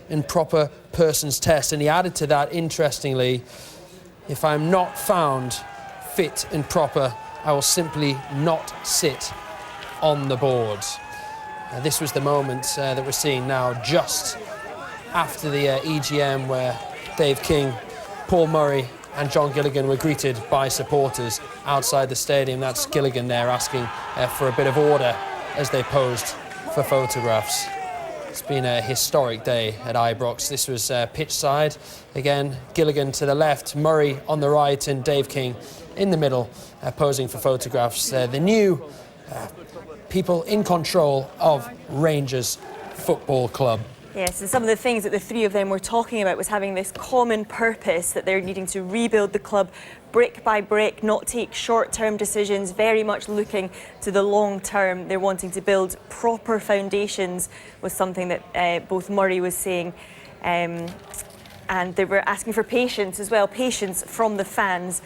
and proper person's test. And he added to that, interestingly, if I'm not found fit and proper, I will simply not sit on the board. This was the moment that we're seeing now, just after the EGM, where Dave King, Paul Murray and John Gilligan were greeted by supporters outside the stadium. That's Gilligan there asking for a bit of order as they posed for photographs. It's been a historic day at Ibrox. This was pitch side. Again, Gilligan to the left, Murray on the right, and Dave King in the middle, posing for photographs. The new people in control of Rangers Football Club. Yes, and some of the things that the three of them were talking about was having this common purpose, that they're needing to rebuild the club brick by brick, not take short-term decisions, very much looking to the long term. They're wanting to build proper foundations, was something that both Murray was saying. And they were asking for patience as well, patience from the fans.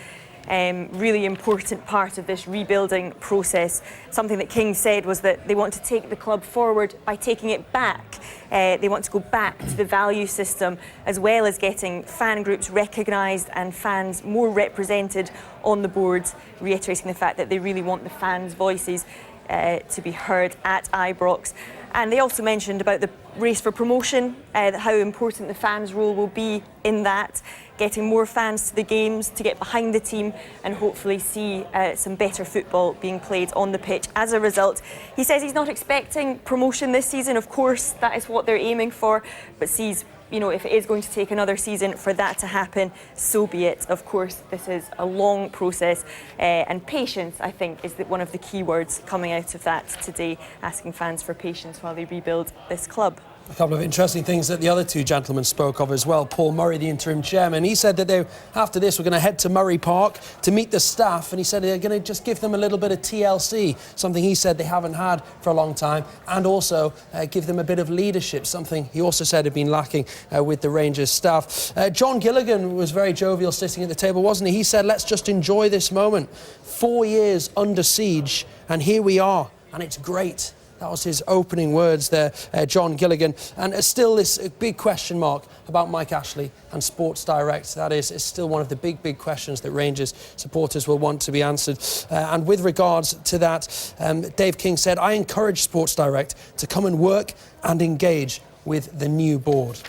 Really important part of this rebuilding process. Something that King said was that they want to take the club forward by taking it back. They want to go back to the value system, as well as getting fan groups recognised and fans more represented on the board, reiterating the fact that they really want the fans' voices to be heard at Ibrox. And they also mentioned about the race for promotion, how important the fans' role will be in that, getting more fans to the games, to get behind the team and hopefully see some better football being played on the pitch as a result. He says he's not expecting promotion this season. Of course, that is what they're aiming for, but sees, you know, if it is going to take another season for that to happen, so be it. Of course, this is a long process, and patience, I think, is one of the key words coming out of that today, asking fans for patience while they rebuild this club. A couple of interesting things that the other two gentlemen spoke of as well. Paul Murray, the interim chairman, he said that they, after this, were going to head to Murray Park to meet the staff, and he said they're going to just give them a little bit of TLC, something he said they haven't had for a long time, and also give them a bit of leadership, something he also said had been lacking with the Rangers staff. John Gilligan was very jovial sitting at the table, wasn't he? He said, let's just enjoy this moment. 4 years under siege, and here we are, and it's great. That was his opening words there, John Gilligan. And still this big question mark about Mike Ashley and Sports Direct. That is still one of the big questions that Rangers supporters will want to be answered. And with regards to that, Dave King said, I encourage Sports Direct to come and work and engage with the new board.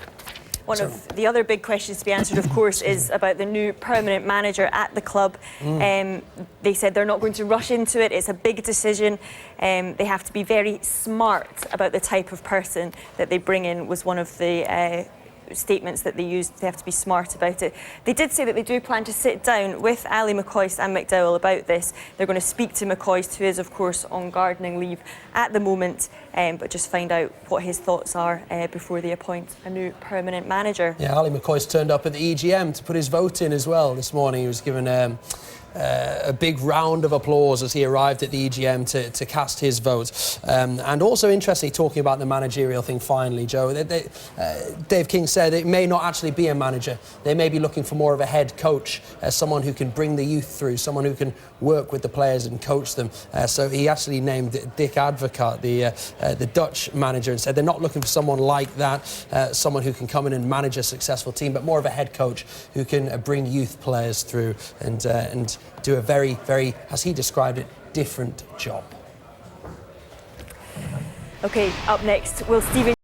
One of the other big questions to be answered, of course, is about the new permanent manager at the club. They said they're not going to rush into it. It's a big decision. They have to be very smart about the type of person that they bring in, was one of the statements that they used. They have to be smart about it. They did say that they do plan to sit down with Ali McCoist and McDowell about this. They're going to speak to McCoist, who is, of course, on gardening leave at the moment, but just find out what his thoughts are before they appoint a new permanent manager. Yeah, Ali McCoist turned up at the EGM to put his vote in as well this morning. He was given a big round of applause as he arrived at the EGM to cast his vote. And also interestingly, talking about the managerial thing finally, Joe, Dave King said it may not actually be a manager. They may be looking for more of a head coach, someone who can bring the youth through, someone who can work with the players and coach them. So he actually named Dick Advocaat, the Dutch manager, and said they're not looking for someone like that, someone who can come in and manage a successful team, but more of a head coach who can bring youth players through and do a very, as he described it, different job. OK, up next, will Stephen